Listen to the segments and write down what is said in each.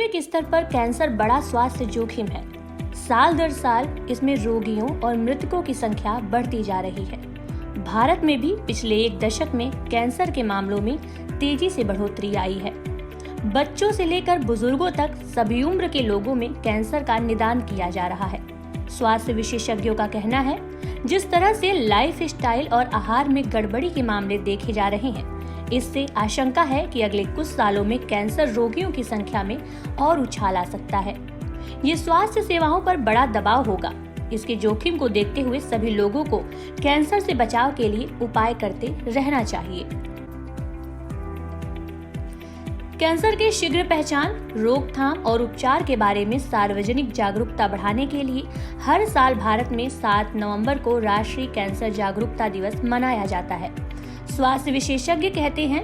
वैश्विक स्तर पर कैंसर बड़ा स्वास्थ्य जोखिम है। साल दर साल इसमें रोगियों और मृतकों की संख्या बढ़ती जा रही है। भारत में भी पिछले एक दशक में कैंसर के मामलों में तेजी से बढ़ोतरी आई है। बच्चों से लेकर बुजुर्गों तक सभी उम्र के लोगों में कैंसर का निदान किया जा रहा है। स्वास्थ्य विशेषज्ञों का कहना है, जिस तरह से लाइफ स्टाइल और आहार में गड़बड़ी के मामले देखे जा रहे हैं, इससे आशंका है कि अगले कुछ सालों में कैंसर रोगियों की संख्या में और उछाल आ सकता है। ये स्वास्थ्य सेवाओं पर बड़ा दबाव होगा। इसके जोखिम को देखते हुए सभी लोगों को कैंसर से बचाव के लिए उपाय करते रहना चाहिए। कैंसर के शीघ्र पहचान, रोकथाम और उपचार के बारे में सार्वजनिक जागरूकता बढ़ाने के लिए हर साल भारत में 7 नवंबर को राष्ट्रीय कैंसर जागरूकता दिवस मनाया जाता है। स्वास्थ्य विशेषज्ञ कहते हैं,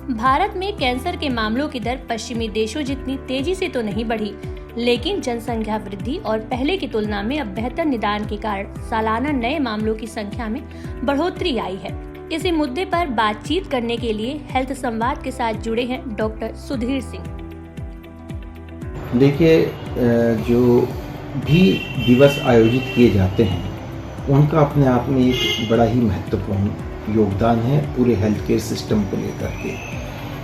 भारत में कैंसर के मामलों की दर पश्चिमी देशों जितनी तेजी से तो नहीं बढ़ी, लेकिन जनसंख्या वृद्धि और पहले की तुलना में अब बेहतर निदान के कारण सालाना नए मामलों की संख्या में बढ़ोतरी आई है। इसी मुद्दे पर बातचीत करने के लिए हेल्थ संवाद के साथ जुड़े हैं डॉक्टर सुधीर सिंह। देखिए, जो भी दिवस आयोजित किए जाते हैं उनका अपने आप में एक बड़ा ही महत्वपूर्ण योगदान है पूरे हेल्थ केयर सिस्टम को लेकर के।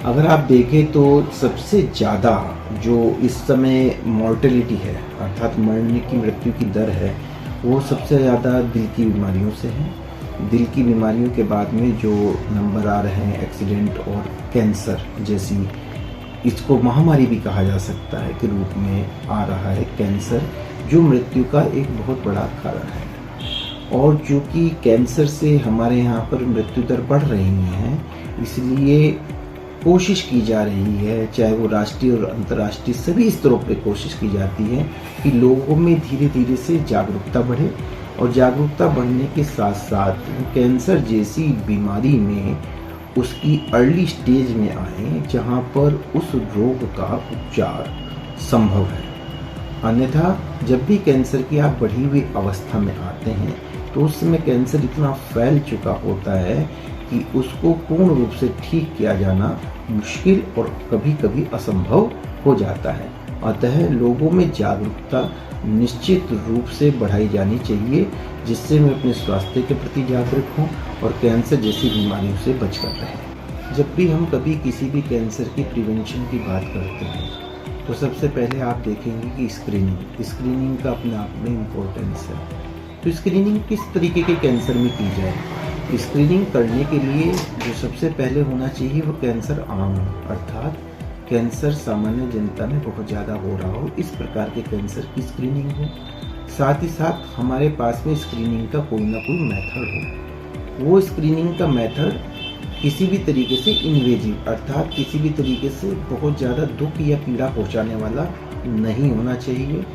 अगर आप देखें तो सबसे ज़्यादा जो इस समय मॉर्टेलिटी है, अर्थात मरने की मृत्यु की दर है, वो सबसे ज़्यादा दिल की बीमारियों से है। दिल की बीमारियों के बाद में जो नंबर आ रहे हैं एक्सीडेंट और कैंसर जैसी, इसको महामारी भी कहा जा सकता है के रूप में आ रहा है कैंसर, जो मृत्यु का एक बहुत बड़ा कारण है। और चूँकि कैंसर से हमारे यहाँ पर मृत्यु दर बढ़ रही है, इसलिए कोशिश की जा रही है, चाहे वो राष्ट्रीय और अंतर्राष्ट्रीय सभी स्तरों पर कोशिश की जाती है कि लोगों में धीरे धीरे से जागरूकता बढ़े और जागरूकता बढ़ने के साथ साथ कैंसर जैसी बीमारी में उसकी अर्ली स्टेज में आए जहाँ पर उस रोग का उपचार संभव है। अन्यथा जब भी कैंसर की आप बढ़ी हुई अवस्था में आते हैं तो उस समय कैंसर इतना फैल चुका होता है कि उसको पूर्ण रूप से ठीक किया जाना मुश्किल और कभी कभी असंभव हो जाता है। अतः लोगों में जागरूकता निश्चित रूप से बढ़ाई जानी चाहिए, जिससे मैं अपने स्वास्थ्य के प्रति जागरूक हूँ और कैंसर जैसी बीमारियों से बचकर रहें। जब भी हम कभी किसी भी कैंसर की प्रिवेंशन की बात करते हैं तो सबसे पहले आप देखेंगे कि स्क्रीनिंग का अपने आप में इम्पोर्टेंस है। तो स्क्रीनिंग किस तरीके के कैंसर में की जाए? स्क्रीनिंग करने के लिए जो सबसे पहले होना चाहिए वो कैंसर आम, अर्थात कैंसर सामान्य जनता में बहुत ज़्यादा हो रहा हो, इस प्रकार के कैंसर की स्क्रीनिंग हो। साथ ही साथ हमारे पास में स्क्रीनिंग का कोई ना कोई मेथड हो। वो स्क्रीनिंग का मेथड किसी भी तरीके से इन्वेजिव, अर्थात किसी भी तरीके से बहुत ज़्यादा दुख या पीड़ा पहुंचाने वाला नहीं होना चाहिए।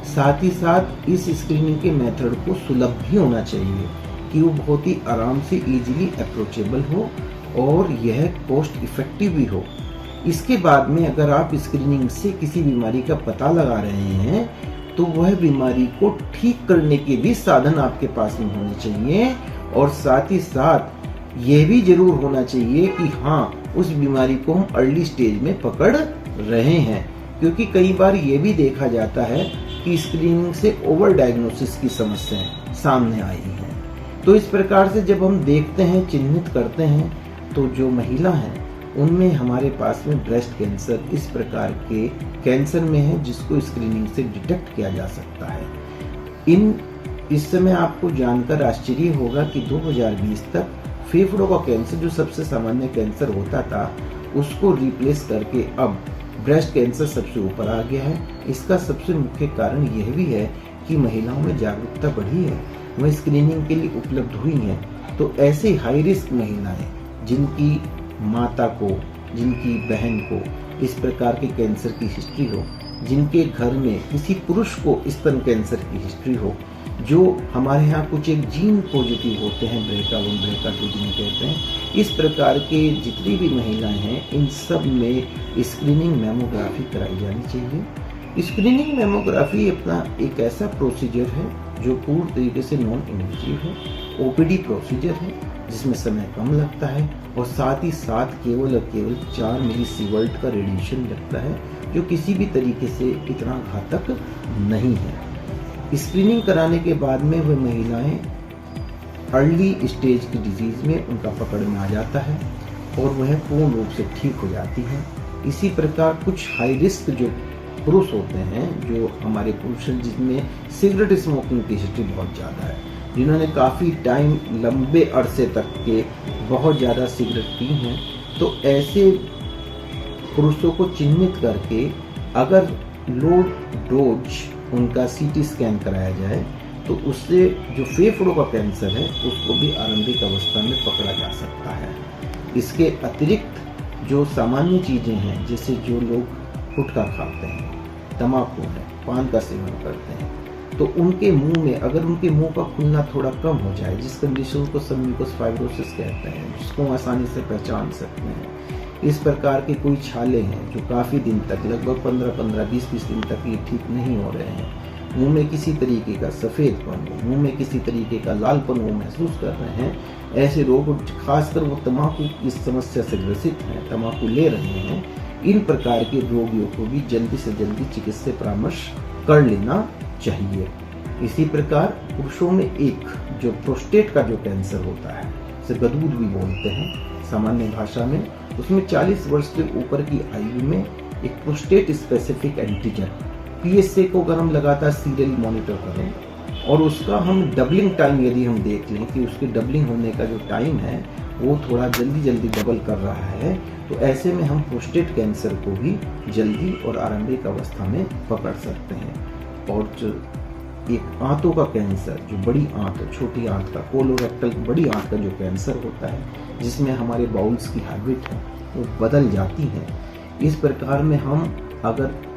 साथ ही साथ इस स्क्रीनिंग के मेथड को सुलभ भी होना चाहिए कि वो बहुत ही आराम से इजीली अप्रोचेबल हो और यह कॉस्ट इफेक्टिव भी हो। इसके बाद में अगर आप स्क्रीनिंग से किसी बीमारी का पता लगा रहे हैं तो वह बीमारी को ठीक करने के भी साधन आपके पास में होने चाहिए और साथ ही साथ यह भी जरूर होना चाहिए कि हाँ, उस बीमारी को हम अर्ली स्टेज में पकड़ रहे हैं, क्योंकि कई बार ये भी देखा जाता है कि स्क्रीनिंग से ओवर डायग्नोसिस की समस्याएं सामने आई हैं। तो इस प्रकार से जब हम देखते हैं, चिन्हित करते हैं, तो जो महिला हैं उनमें हमारे पास में ब्रेस्ट कैंसर इस प्रकार के कैंसर में है जिसको स्क्रीनिंग से डिटेक्ट किया जा सकता है। इस समय आपको जानकर आश्चर्य होगा कि 2020 तक फेफड़ों का कैंसर, जो सबसे सामान्य कैंसर होता था, उसको रिप्लेस करके अब ब्रेस्ट कैंसर सबसे ऊपर आ गया है। इसका सबसे मुख्य कारण यह भी है कि महिलाओं में जागरूकता बढ़ी है, वह स्क्रीनिंग के लिए उपलब्ध हुई हैं। तो ऐसे हाई रिस्क महिलाएं जिनकी माता को, जिनकी बहन को इस प्रकार के कैंसर की हिस्ट्री हो, जिनके घर में किसी पुरुष को स्तन कैंसर की हिस्ट्री हो, जो हमारे यहाँ कुछ एक जीन पॉजिटिव होते हैं, BRCA1 BRCA2 जिन्हें कहते हैं, इस प्रकार के जितनी भी महिलाएं हैं इन सब में स्क्रीनिंग मैमोग्राफी कराई जानी चाहिए। स्क्रीनिंग मैमोग्राफी अपना एक ऐसा प्रोसीजर है जो पूर्ण तरीके से नॉन इन्वेजिव है, ओपीडी प्रोसीजर है जिसमें समय कम लगता है और साथ ही साथ केवल और केवल 4 मिलीसीवर्ट का रेडिएशन लगता है, जो किसी भी तरीके से इतना घातक नहीं है। स्क्रीनिंग कराने के बाद में वह महिलाएं अर्ली स्टेज की डिजीज में उनका पकड़ में आ जाता है और वह पूर्ण रूप से ठीक हो जाती है। इसी प्रकार कुछ हाई रिस्क जो पुरुष होते हैं, जो हमारे पुरुष हैं जिनमें सिगरेट स्मोकिंग की हिस्ट्री बहुत ज़्यादा है, जिन्होंने काफ़ी टाइम लंबे अरसे तक के बहुत ज़्यादा सिगरेट पी हैं, तो ऐसे पुरुषों को चिन्हित करके अगर लो डोज उनका सीटी स्कैन कराया जाए तो उससे जो फेफड़ों का कैंसर है उसको भी आरंभिक अवस्था में पकड़ा जा सकता है। इसके अतिरिक्त जो सामान्य चीज़ें हैं, जैसे जो लोग गुटखा खाते हैं, तम्बाकू है, पान का सेवन करते हैं, तो उनके मुंह में अगर उनके मुंह का खुलना थोड़ा कम हो जाए, जिस कंडीशन को सबम्यूकस फाइब्रोसिस कहते हैं, जिसको आसानी से पहचान सकते हैं, इस प्रकार के कोई छाले हैं जो काफ़ी दिन तक, लगभग 15-15, 20-20 दिन तक ये ठीक नहीं हो रहे हैं, मुंह में किसी तरीके का सफ़ेदपन हो, मुंह में किसी तरीके का लालपन वो महसूस कर रहे हैं, ऐसे लोग, खासकर वो तम्बाकू की समस्या से ग्रसित हैं, तम्बाकू ले रहे हैं, इन प्रकार के रोगियों को भी जल्दी से जल्दी चिकित्सीय परामर्श कर लेना चाहिए। इसी प्रकार पुरुषों में एक जो प्रोस्टेट का जो कैंसर होता है, इसे गदूद भी बोलते हैं सामान्य भाषा में, उसमें 40 वर्ष से ऊपर की आयु में एक प्रोस्टेट स्पेसिफिक एंटीजन PSA को अगर हम लगातार सीरियली मॉनिटर करें और उसका हम डबलिंग टाइम यदि हम देख लें कि उसके डबलिंग होने का जो टाइम है वो थोड़ा जल्दी डबल कर रहा है, तो ऐसे में हम प्रोस्टेट कैंसर को भी जल्दी और आरंभिक अवस्था में पकड़ सकते हैं। और जो एक आंतों का कैंसर, जो बड़ी आंत, छोटी आंत का, कोलोरेक्टल बड़ी आंत का जो कैंसर होता है, जिसमें हमारे बाउल्स की हैबिट है वो बदल जाती है, इस प्रकार में हम अगर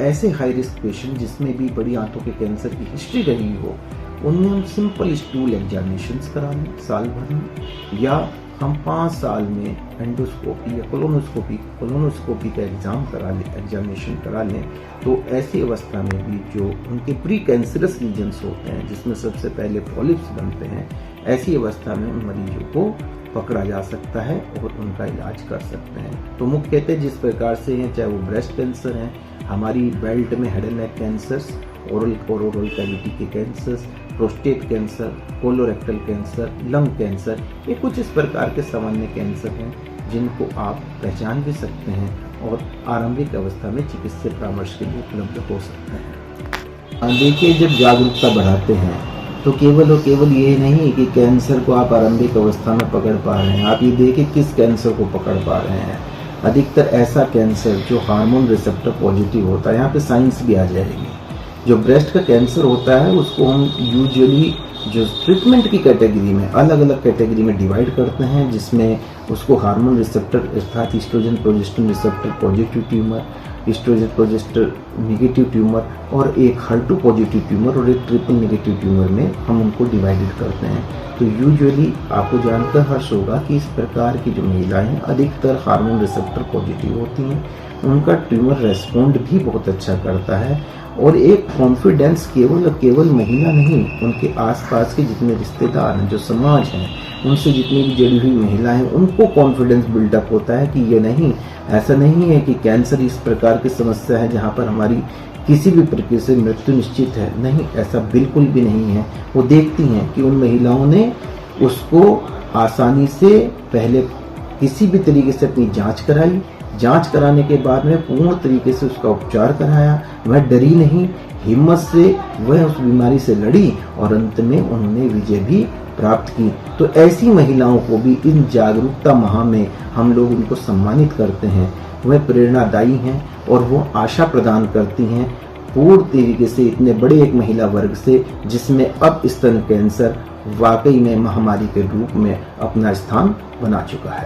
ऐसे हाई रिस्क पेशेंट जिसमें भी बड़ी आंतों के कैंसर की हिस्ट्री रही हो, उनमें हम सिंपल स्टूल एग्जामिनेशंस करा लें साल भर में, या हम 5 साल में एंडोस्कोपी या कोलोनोस्कोपी का एग्जामिनेशन करा लें, तो ऐसी अवस्था में भी जो उनके प्री कैंसरस लीजन्स होते हैं, जिसमें सबसे पहले पॉलिप्स बनते हैं, ऐसी अवस्था में उन मरीजों को पकड़ा जा सकता है और उनका इलाज कर सकते हैं। तो मुख्यतः जिस प्रकार से हैं, चाहे वो ब्रेस्ट कैंसर है, हमारी बेल्ट में head and neck cancers, oral cavity के cancers, prostate cancer, colorectal cancer, lung cancer, ये कुछ इस प्रकार के सामान्य कैंसर हैं जिनको आप पहचान भी सकते हैं और आरंभिक अवस्था में चिकित्सीय परामर्श के लिए उपलब्ध हो सकते हैं। देखिए, जब जागरूकता बढ़ाते हैं तो केवल और केवल ये नहीं कि कैंसर को आप आरंभिक अवस्था में पकड़ पा रहे हैं, आप ये देखिए किस कैंसर को पकड़ पा रहे हैं। अधिकतर ऐसा कैंसर जो हार्मोन रिसेप्टर पॉजिटिव होता है, यहाँ पे साइंस भी आ जाएगी। जो ब्रेस्ट का कैंसर होता है उसको हम यूजुअली जो ट्रीटमेंट की कैटेगरी में अलग अलग कैटेगरी में डिवाइड करते हैं, जिसमें उसको हार्मोन रिसेप्टर अर्थात estrogen progesterone receptor positive tumour, estrogen progesterone negative tumour और एक HER2 पॉजिटिव ट्यूमर और एक ट्रिपल नेगेटिव ट्यूमर में हम उनको डिवाइडेड करते हैं। तो यूजुअली आपको जानकर हर्ष होगा कि इस प्रकार की जो महिलाएं अधिकतर हार्मोन रिसेप्टर पॉजिटिव होती हैं, उनका ट्यूमर रेस्पॉन्ड भी बहुत अच्छा करता है और एक कॉन्फिडेंस केवल महिला नहीं, उनके आसपास के जितने रिश्तेदार हैं, जो समाज हैं, उनसे जितनी भी जुड़ी हुई महिलाएं, उनको कॉन्फिडेंस बिल्डअप होता है कि ये नहीं, ऐसा नहीं है कि कैंसर इस प्रकार की समस्या है जहाँ पर हमारी किसी भी प्रकार से मृत्यु निश्चित है। नहीं, ऐसा बिल्कुल भी नहीं है। वो देखती हैं कि उन महिलाओं ने उसको आसानी से पहले किसी भी तरीके से अपनी जांच कराई, जांच कराने के बाद में पूर्ण तरीके से उसका उपचार कराया, वह डरी नहीं, हिम्मत से वह उस बीमारी से लड़ी और अंत में उन्होंने विजय भी प्राप्त की। तो ऐसी महिलाओं को भी इन जागरूकता माह में हम लोग उनको सम्मानित करते हैं। वह प्रेरणादायी हैं और वो आशा प्रदान करती हैं पूर्ण तरीके से इतने बड़े एक महिला वर्ग से, जिसमें अब स्तन कैंसर वाकई में महामारी के रूप में अपना स्थान बना चुका है।